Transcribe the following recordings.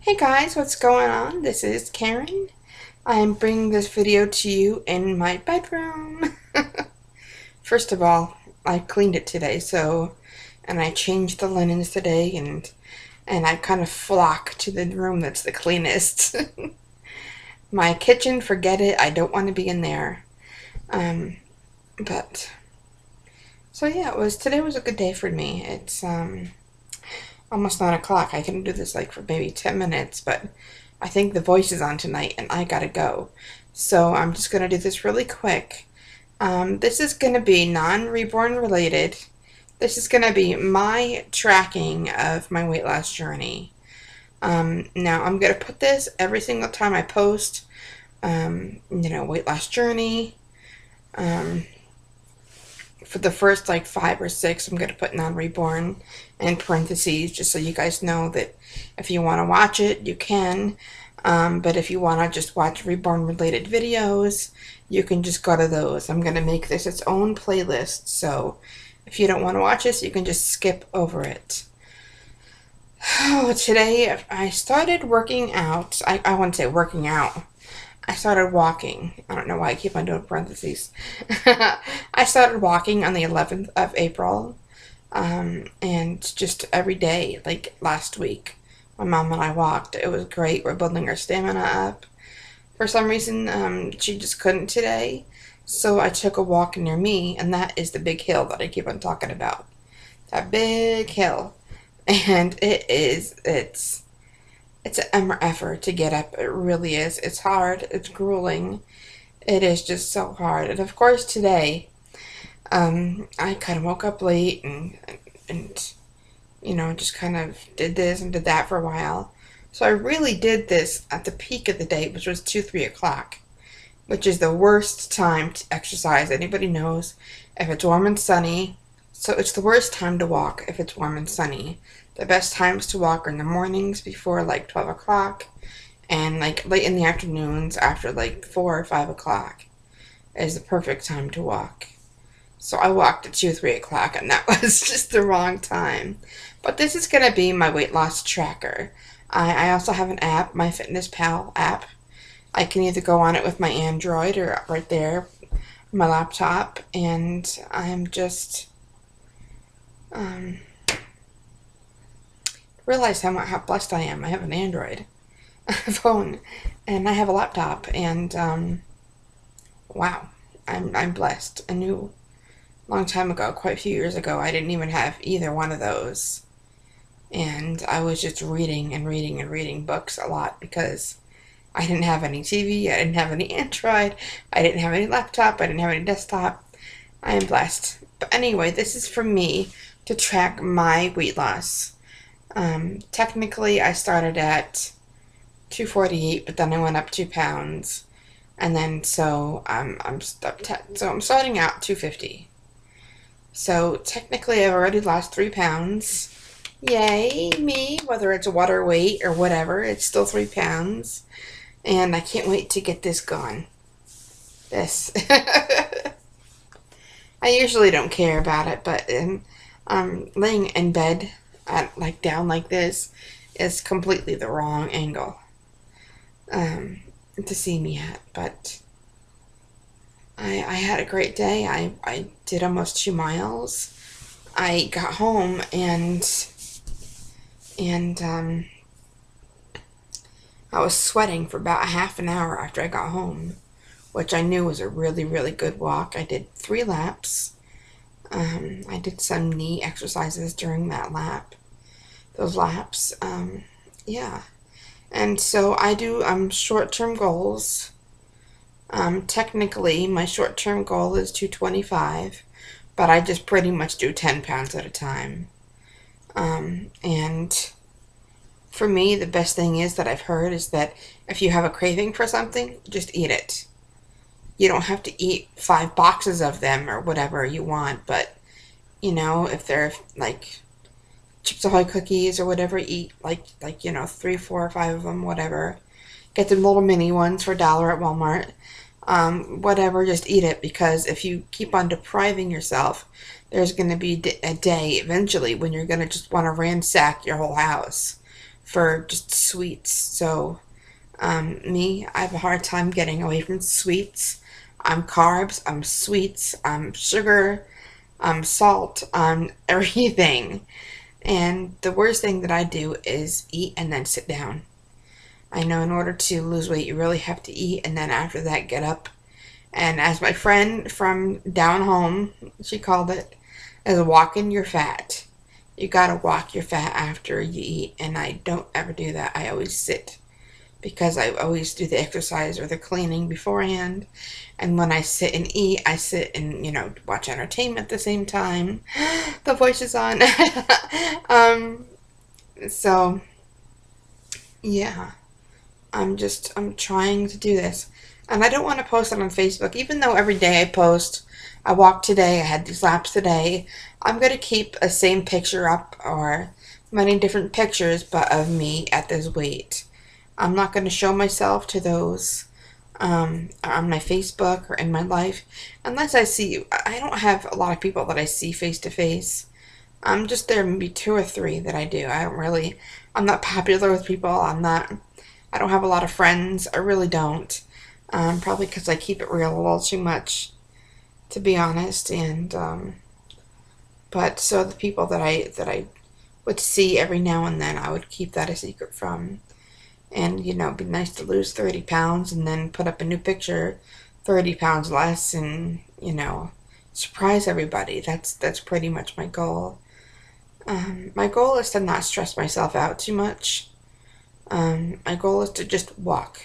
Hey guys, what's going on? This is Karen. I am bringing this video to you in my bedroom. First of all, I cleaned it today, and I changed the linens today, and I kind of flock to the room that's the cleanest. My kitchen, forget it. I don't want to be in there. Um, but so yeah, today was a good day for me. It's almost 9 o'clock. I can do this like for maybe 10 minutes, but I think The Voice is on tonight and I gotta go. So I'm just gonna do this really quick. This is gonna be non-reborn related. This is gonna be my tracking of my weight loss journey. Now I'm gonna put this every single time I post, weight loss journey. For the first like 5 or 6, I'm going to put non-reborn in parentheses just so you guys know that if you want to watch it, you can. But if you want to just watch reborn related videos, you can just go to those. I'm going to make this its own playlist, so if you don't want to watch this, you can just skip over it. Oh, today I started working out. I wouldn't say working out. I started walking. I don't know why I keep on doing parentheses. I started walking on the 11th of April, and just every day, like last week, my mom and I walked. It was great. We're building our stamina up. For some reason, she just couldn't today, so I took a walk near me, and that is the big hill that I keep on talking about. That big hill. And it's an effort to get up. It really is. It's hard. It's grueling. It is just so hard. And of course today, I kind of woke up late and just kind of did this and did that for a while. So I really did this at the peak of the day, which was 3 o'clock, which is the worst time to exercise. Anybody knows if it's warm and sunny. So it's the worst time to walk if it's warm and sunny. The best times to walk are in the mornings before like 12 o'clock and like late in the afternoons after like 4 or 5 o'clock is the perfect time to walk. So I walked at 3 o'clock and that was just the wrong time. But this is going to be my weight loss tracker. I also have an app, MyFitnessPal app. I can either go on it with my Android or right there on my laptop, and I'm just realize how blessed I am. I have an Android phone and I have a laptop, and wow, I'm blessed. I knew a long time ago, quite a few years ago, I didn't even have either one of those, and I was just reading and reading and reading books a lot because I didn't have any TV, I didn't have any Android, I didn't have any laptop, I didn't have any desktop. I am blessed. But anyway, this is for me to track my weight loss. Technically, I started at 248, but then I went up 2 pounds, and then so I'm starting out 250. So technically, I've already lost 3 pounds. Yay, me! Whether it's water weight or whatever, it's still 3 pounds, and I can't wait to get this gone. This. I usually don't care about it, but laying in bed down like this is completely the wrong angle to see me at. But I had a great day. I did almost 2 miles. I got home and I was sweating for about a half an hour after I got home, which I knew was a really, really good walk. I did 3 laps. I did some knee exercises during those laps. Yeah. And so I do short-term goals. Technically, my short-term goal is 225, but I just pretty much do 10 pounds at a time. And for me, the best thing is that I've heard is that if you have a craving for something, just eat it. You don't have to eat 5 boxes of them or whatever you want, but, if they're like Chips Ahoy cookies or whatever, eat like 3, 4, or 5 of them, whatever. Get the little mini ones for $1 at Walmart. Whatever, just eat it, because if you keep on depriving yourself, there's going to be a day eventually when you're going to just want to ransack your whole house for just sweets. So, I have a hard time getting away from sweets. I'm carbs, I'm sweets, I'm sugar, I'm salt, I'm everything. And the worst thing that I do is eat and then sit down. I know in order to lose weight, you really have to eat and then after that, get up. And as my friend from down home, she called it, is walking your fat. You gotta walk your fat after you eat. And I don't ever do that. I always sit because I always do the exercise or the cleaning beforehand. And when I sit and eat, I sit and, watch entertainment at the same time. The voice is on. um, so, yeah. I'm trying to do this. And I don't want to post it on Facebook, even though every day I post, I walked today, I had these laps today. I'm going to keep a same picture up or many different pictures, but of me at this weight. I'm not going to show myself to those on my Facebook or in my life unless I don't have a lot of people that I see face to face. I'm just there maybe two or three that I do. I'm not popular with people. I don't have a lot of friends. I really don't. Probably because I keep it real a little too much, to be honest. And but so the people that I would see every now and then, I would keep that a secret from. And it'd be nice to lose 30 pounds and then put up a new picture, 30 pounds less, and surprise everybody. That's pretty much my goal. My goal is to not stress myself out too much. My goal is to just walk.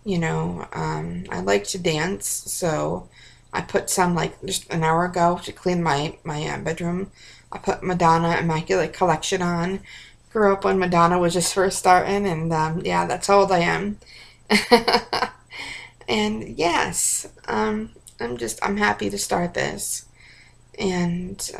I like to dance, so I put some, like, just an hour ago to clean my bedroom. I put Madonna Immaculate Collection on. Grew up when Madonna was just first starting, and yeah, that's how old I am. And yes, I'm happy to start this. And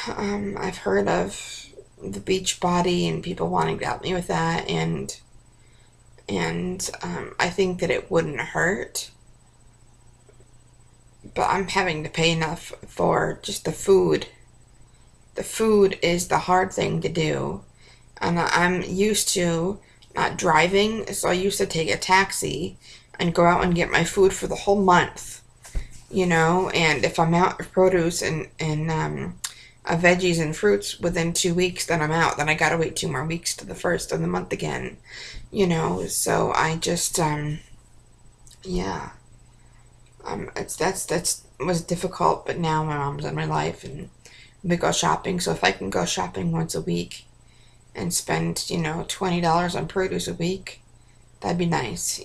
I've heard of the Beachbody and people wanting to help me with that, and I think that it wouldn't hurt, but I'm having to pay enough for just the food. The food is the hard thing to do, and I'm used to not driving, so I used to take a taxi and go out and get my food for the whole month, and if I'm out of produce and veggies and fruits within 2 weeks, then I'm out. Then I gotta wait 2 more weeks to the first of the month again, So I just, yeah, that's was difficult. But now my mom's in my life, and we go shopping. So if I can go shopping once a week and spend, $20 on produce a week, that'd be nice.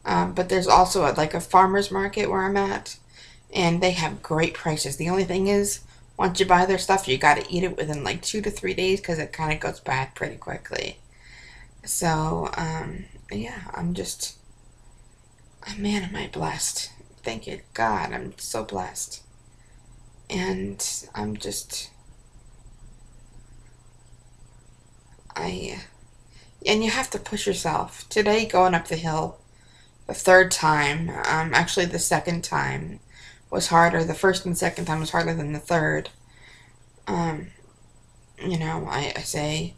But there's also like a farmer's market where I'm at, and they have great prices. The only thing is, once you buy their stuff, you got to eat it within like 2 to 3 days because it kind of goes bad pretty quickly. So, yeah, man, am I blessed. Thank you, God. I'm so blessed. And I, and you have to push yourself. Today, going up the hill, the third time, actually the second time was harder. The first and second time was harder than the third. Um, I say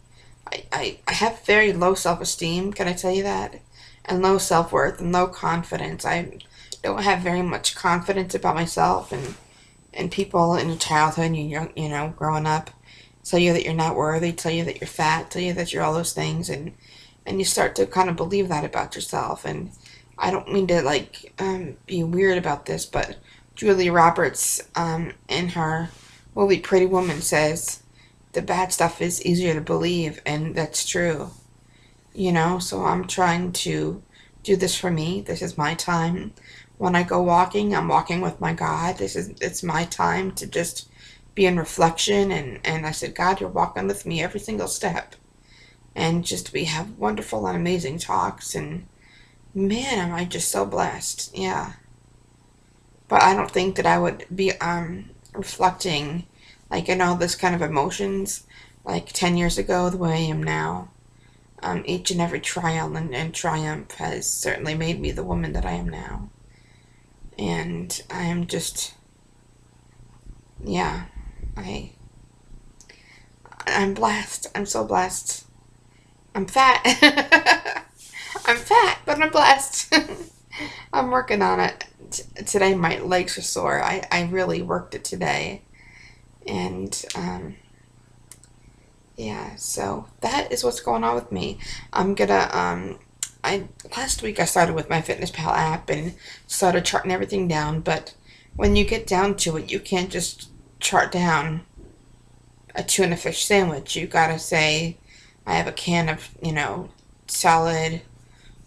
I have very low self-esteem, can I tell you that? And low self-worth and low confidence. I don't have very much confidence about myself, and people in your childhood, growing up, tell you that you're not worthy, tell you that you're fat, tell you that you're all those things, and you start to kind of believe that about yourself. And I don't mean to be weird about this, but Julia Roberts, in her movie Pretty Woman, says the bad stuff is easier to believe, and that's true. So I'm trying to do this for me. This is my time. When I go walking, I'm walking with my God. It's my time to just be in reflection, and I said, God, you're walking with me every single step. And just we have wonderful and amazing talks, and man, am I just so blessed. Yeah. But I don't think that I would be reflecting like in all this kind of emotions like 10 years ago the way I am now. Each and every trial and triumph has certainly made me the woman that I am now. And I am just, yeah, I I'm blessed. I'm so blessed. I'm fat. I'm fat, but I'm blessed. I'm working on it. Today my legs are sore. I really worked it today. And yeah, so that is what's going on with me. I'm gonna I last week I started with my MyFitnessPal app and started charting everything down, but when you get down to it, you can't just chart down a tuna fish sandwich. You gotta say, I have a can of, solid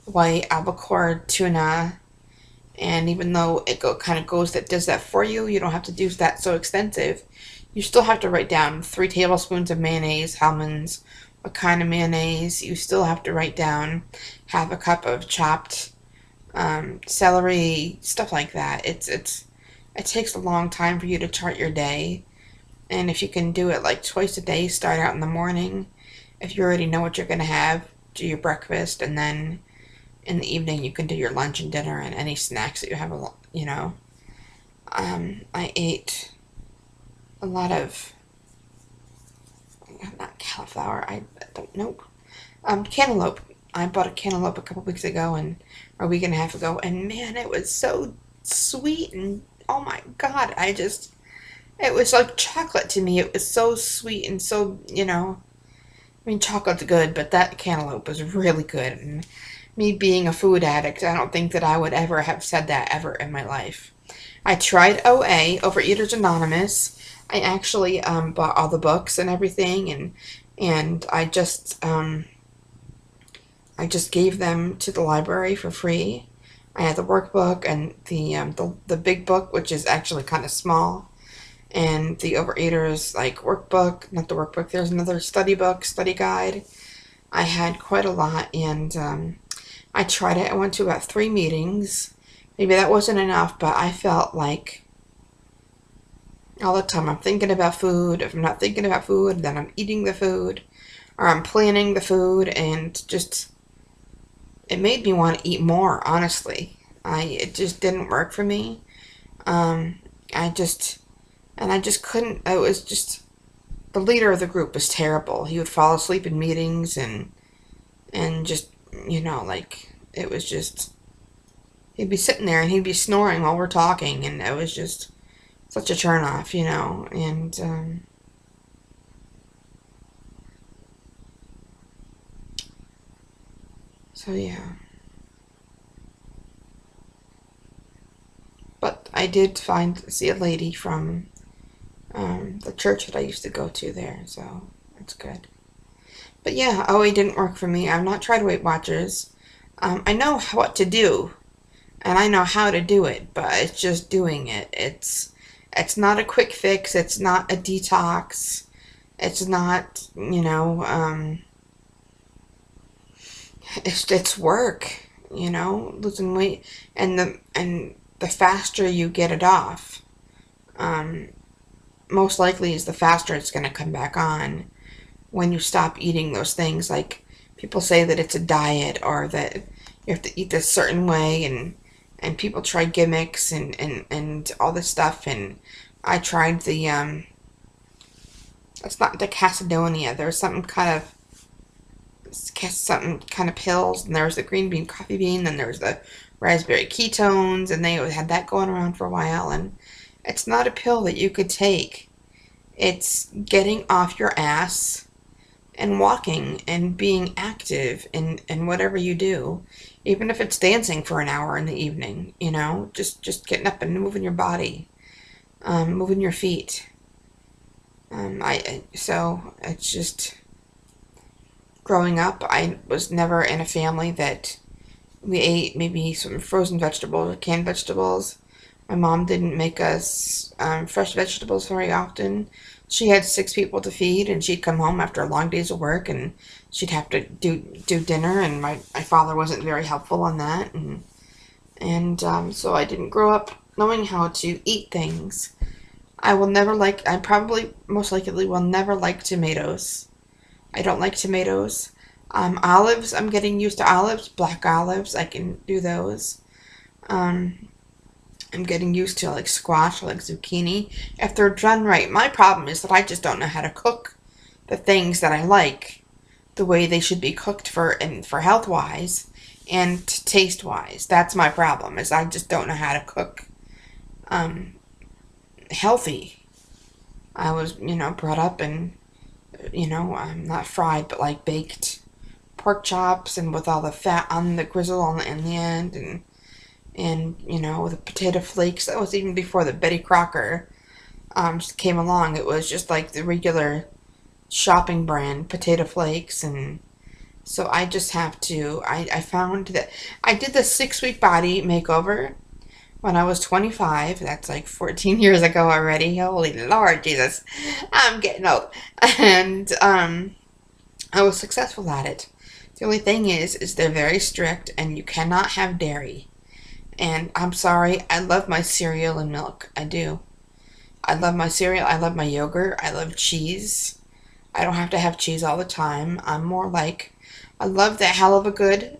white albacore tuna, and even though it kind of goes that does that for you, you don't have to do that so extensive. You still have to write down 3 tablespoons of mayonnaise, Hellmann's, what kind of mayonnaise. You still have to write down half a cup of chopped celery, stuff like that. It takes a long time for you to chart your day, and if you can do it like twice a day, start out in the morning. If you already know what you're gonna have, do your breakfast, and then in the evening you can do your lunch and dinner and any snacks that you have. I ate a lot of, not cauliflower. I don't know. Cantaloupe. I bought a cantaloupe a couple weeks ago or a week and a half ago, and man, it was so sweet, and oh my God, it was like chocolate to me. It was so sweet and so, I mean, chocolate's good, but that cantaloupe was really good. And me being a food addict, I don't think that I would ever have said that ever in my life. I tried OA, Overeaters Anonymous. I actually bought all the books and everything, and I just gave them to the library for free. I had the workbook and the big book, which is actually kind of small, and the Overeaters workbook, not the workbook. There's another study book, study guide. I had quite a lot, and I tried it. I went to about 3 meetings. Maybe that wasn't enough, but I felt like all the time I'm thinking about food. If I'm not thinking about food, then I'm eating the food, or I'm planning the food, and just, it made me want to eat more, honestly. It just didn't work for me. I just couldn't. It was just, the leader of the group was terrible. He would fall asleep in meetings, and just, it was just, he'd be sitting there and he'd be snoring while we're talking, and it was just such a turnoff, and so yeah. But I did see a lady from the church that I used to go to there, so that's good. But yeah, OA didn't work for me. I've not tried Weight Watchers. I know what to do, and I know how to do it, but it's just doing it. It's not a quick fix. It's not a detox. It's not, it's work, losing weight, and the faster you get it off, most likely is the faster it's going to come back on when you stop eating those things. Like, people say that it's a diet, or that you have to eat this certain way, and people try gimmicks and all this stuff, and I tried it's not the Cassidonia, there's something kind of pills, and there's the green bean coffee bean, then there's the raspberry ketones, and they had that going around for a while, and it's not a pill that you could take. It's getting off your ass and walking and being active in whatever you do, even if it's dancing for an hour in the evening, just getting up and moving your body, moving your feet. So it's just, growing up, I was never in a family that we ate maybe some frozen vegetables or canned vegetables. My mom didn't make us fresh vegetables very often. She had 6 people to feed, and she'd come home after long days of work, and she'd have to do dinner, and my father wasn't very helpful on that, and so I didn't grow up knowing how to eat things. I probably most likely will never like tomatoes. I don't like tomatoes. Olives, I'm getting used to olives. Black olives, I can do those. I'm getting used to squash, zucchini, if they're done right. My problem is that I just don't know how to cook the things that I like the way they should be cooked for health wise and taste wise. That's my problem, is I just don't know how to cook um, healthy. I was, brought up and, not fried, but like baked pork chops and with all the fat on the grizzle on in the end, and the potato flakes. That was even before the Betty Crocker came along. It was just like the regular shopping brand potato flakes. And so I just have to, I found that I did the 6-week body makeover when I was 25. That's like 14 years ago already. Holy Lord Jesus, I'm getting old. And I was successful at it. The only thing is they're very strict and you cannot have dairy. And I'm sorry, I love my cereal and milk. I do. I love my cereal. I love my yogurt. I love cheese. I don't have to have cheese all the time. I'm more like, I love the Hell of a Good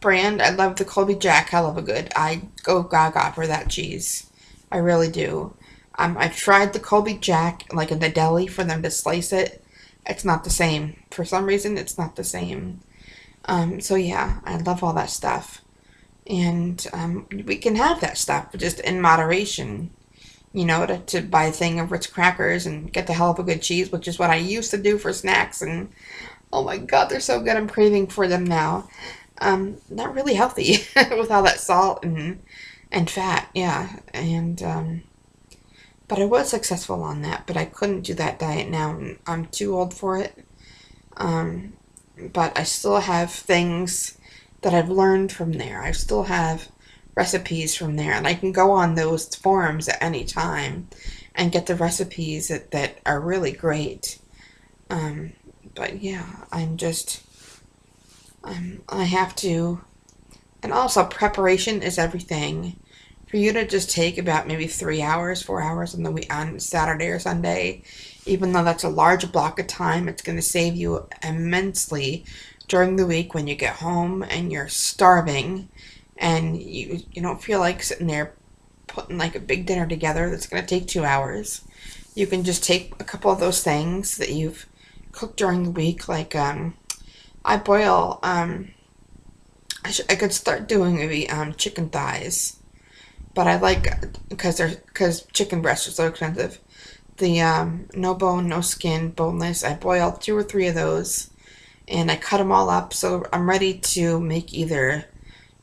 brand. I love the Colby Jack Hell of a Good. I go gaga for that cheese. I really do. I've tried the Colby Jack, like in the deli, for them to slice it. It's not the same. For some reason, it's not the same. So yeah, I love all that stuff. And we can have that stuff, but just in moderation. To buy a thing of Ritz crackers and get the Hell of a Good cheese, which is what I used to do for snacks. And oh my God, they're so good. I'm craving for them now. Not really healthy with all that salt and fat. Yeah. And, but I was successful on that, but I couldn't do that diet now. I'm too old for it. But I still have things that I've learned from there. I still have recipes from there, and I can go on those forums at any time and get the recipes that are really great. But yeah, I have to, and also preparation is everything. For you to just take about maybe 3 hours, 4 hours on the week, on Saturday or Sunday, even though that's a large block of time, it's going to save you immensely during the week when you get home and you're starving and you don't feel like sitting there putting like a big dinner together that's going to take 2 hours. You can just take a couple of those things that you've cooked during the week, like I boil I could start doing maybe chicken thighs, but I like, because chicken breasts are so expensive, the no bone, no skin, boneless. I boil 2 or 3 of those and I cut them all up, so I'm ready to make either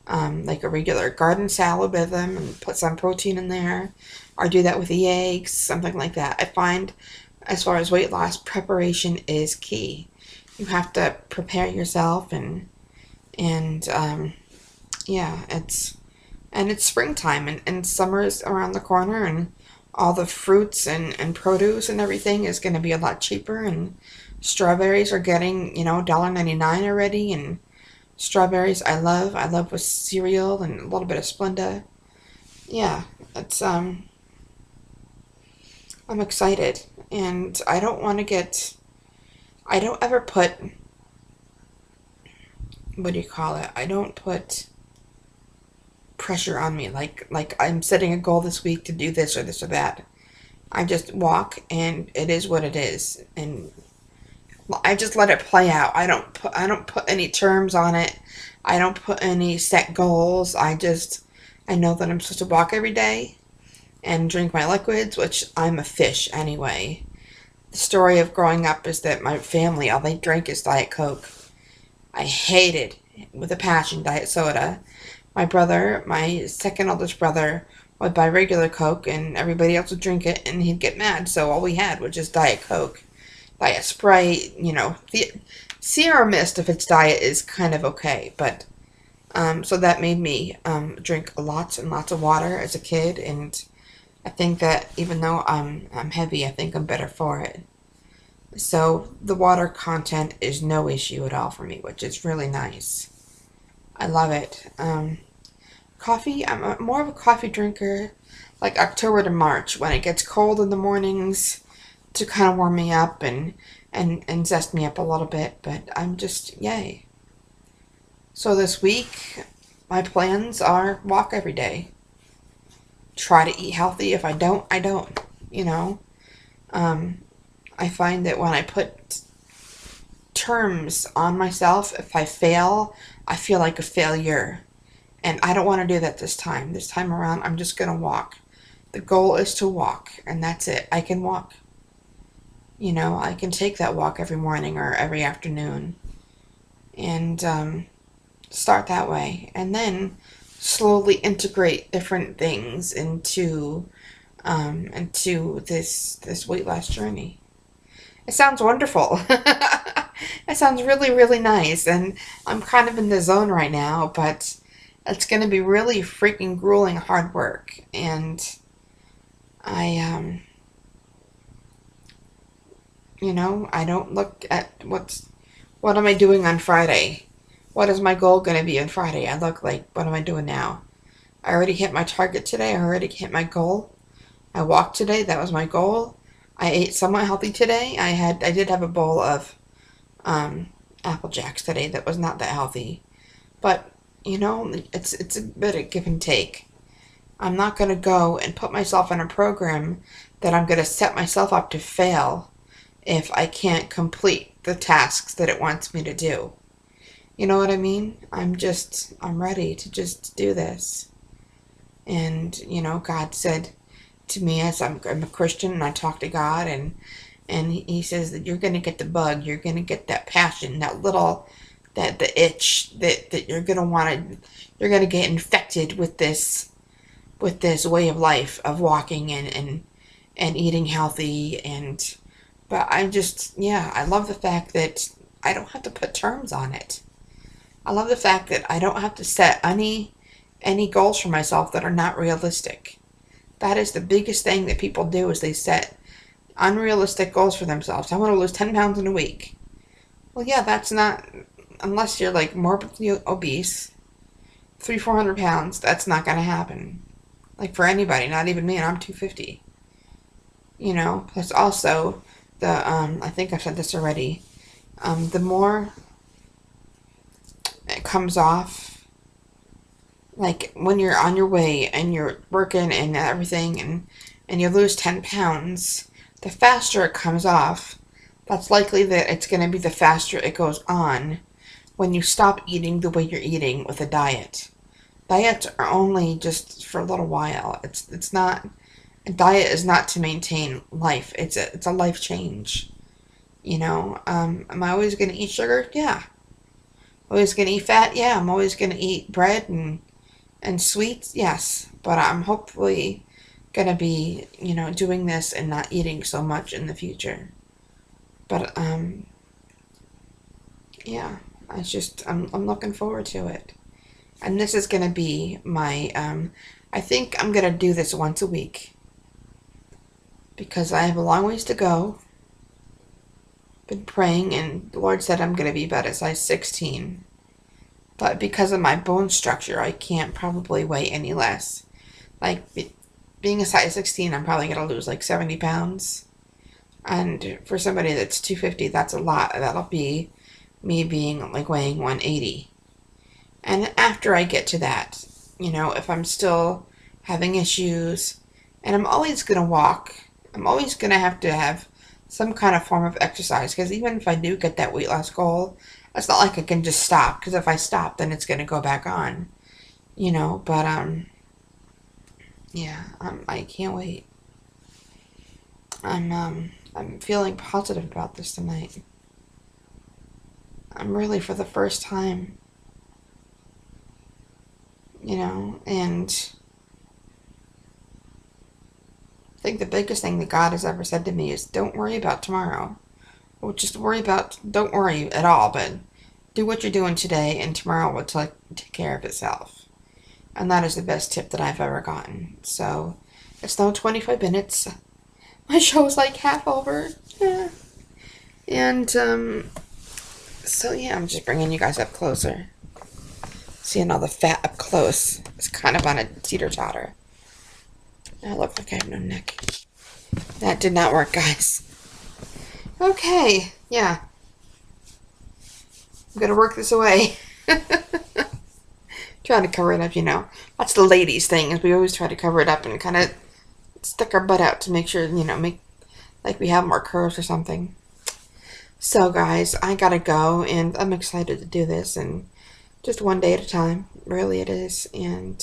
like a regular garden salad with them and put some protein in there, or do that with the eggs, something like that. I find, as far as weight loss, preparation is key. You have to prepare yourself, and yeah, it's springtime, and summer's around the corner, and all the fruits and produce and everything is going to be a lot cheaper, and strawberries are getting, $1.99 already, and strawberries I love with cereal and a little bit of Splenda. Yeah, it's I'm excited, and I don't want to get, I don't ever put, what do you call it? I don't put pressure on me, like I'm setting a goal this week to do this or that. I just walk, and it is what it is, and I just let it play out. I don't put any terms on it. I don't put any set goals. I know that I'm supposed to walk every day and drink my liquids, which I'm a fish anyway. The story of growing up is that my family, all they drank is Diet Coke. I hated, with a passion, Diet Soda. My brother, my second oldest brother, would buy regular Coke, and everybody else would drink it, and he'd get mad. So all we had was just Diet Coke. Diet Sprite, the Sierra Mist, if it's diet, is kind of okay. But so that made me drink lots and lots of water as a kid, and I think that even though I'm heavy, I think I'm better for it. So the water content is no issue at all for me, which is really nice. I love it. Coffee, I'm more of a coffee drinker, like October to March, when it gets cold in the mornings, to kind of warm me up and zest me up a little bit. But I'm just, yay. So this week, my plans are walk every day. Try to eat healthy. If I don't, I don't. I find that when I put terms on myself. If I fail, I feel like a failure. And I don't want to do that this time. This time around, I'm just going to walk. The goal is to walk, and that's it. I can walk. You know, I can take that walk every morning or every afternoon and start that way. And then slowly integrate different things into this weight loss journey. It sounds wonderful. It sounds really, really nice. And I'm kind of in the zone right now, but it's going to be really freaking grueling hard work. And I, I don't look at what am I doing on Friday? What is my goal going to be on Friday? I look like, what am I doing now? I already hit my target today. I already hit my goal. I walked today. That was my goal. I ate somewhat healthy today. I did have a bowl of Apple Jacks today that was not that healthy. But, it's a bit of give and take. I'm not going to go and put myself in a program that I'm going to set myself up to fail if I can't complete the tasks that it wants me to do. You know what I mean? I'm ready to just do this. And, God said to me, as I'm a Christian and I talk to God, and he says that you're going to get the bug, you're going to get that passion, the itch that you're going to you're going to get infected with this way of life of walking and eating healthy. But I love the fact that I don't have to put terms on it. I love the fact that I don't have to set any goals for myself that are not realistic. That is the biggest thing that people do, is they set unrealistic goals for themselves. I want to lose 10 pounds in a week. Well, yeah, that's not, unless you're like morbidly obese, 300-400 pounds, that's not going to happen. Like for anybody, not even me, and I'm 250. Plus also I think I've said this already, the more it comes off, like when you're on your way and you're working and everything and you lose 10 pounds, the faster it comes off, that's likely that it's going to be the faster it goes on when you stop eating the way you're eating with a diet. Diets are only just for a little while. It's not, a diet is not to maintain life. It's a life change. Am I always going to eat sugar? Yeah. Always going to eat fat? Yeah. I'm always going to eat bread and sweets? Yes. But I'm hopefully going to be, doing this and not eating so much in the future. But, yeah, I'm looking forward to it. And this is going to be my, I think I'm going to do this once a week. Because I have a long ways to go. Been praying, and the Lord said I'm going to be about a size 16. But because of my bone structure, I can't probably weigh any less. Like, being a size 16, I'm probably going to lose like 70 pounds. And for somebody that's 250, that's a lot. That'll be me being like weighing 180. And after I get to that, if I'm still having issues, and I'm always going to walk, I'm always going to have some kind of form of exercise, because even if I do get that weight loss goal, it's not like I can just stop, because if I stop, then it's going to go back on, but, yeah, I can't wait. I'm feeling positive about this tonight. I'm really, for the first time, and I think the biggest thing that God has ever said to me is, don't worry about tomorrow. Well, don't worry at all, but do what you're doing today, and tomorrow will take care of itself. And that is the best tip that I've ever gotten. So, it's now 25 minutes. My show's like half over. Yeah. And, so yeah, I'm just bringing you guys up closer. Seeing all the fat up close. It's kind of on a teeter-totter. I look like I have no neck. That did not work, guys. Okay, yeah. I'm gonna work this away. Trying to cover it up, That's the ladies' thing, is we always try to cover it up and kind of stick our butt out to make sure, make like we have more curves or something. So guys, I gotta go, and I'm excited to do this, and just one day at a time. Really, it is, and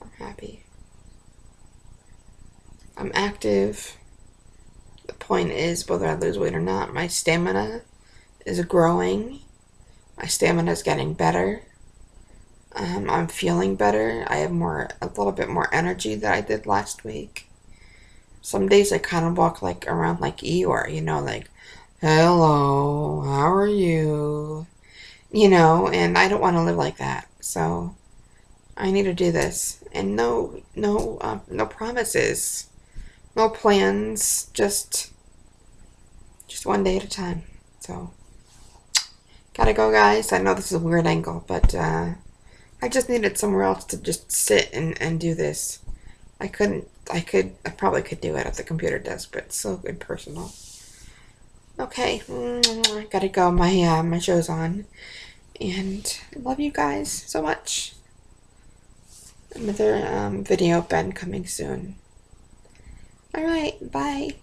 I'm happy. I'm active. The point is, whether I lose weight or not, my stamina is growing. My stamina is getting better. I'm feeling better. I have a little bit more energy than I did last week. Some days I kind of walk like around like Eeyore, like, hello, how are you? And I don't want to live like that. So I need to do this. And no promises, no plans, just one day at a time. So gotta go, guys. I know this is a weird angle, but I just needed somewhere else to just sit and do this. I probably could do it at the computer desk, but it's so impersonal. Okay, gotta go. My show's on, and love you guys so much. Another video Ben coming soon. All right, bye.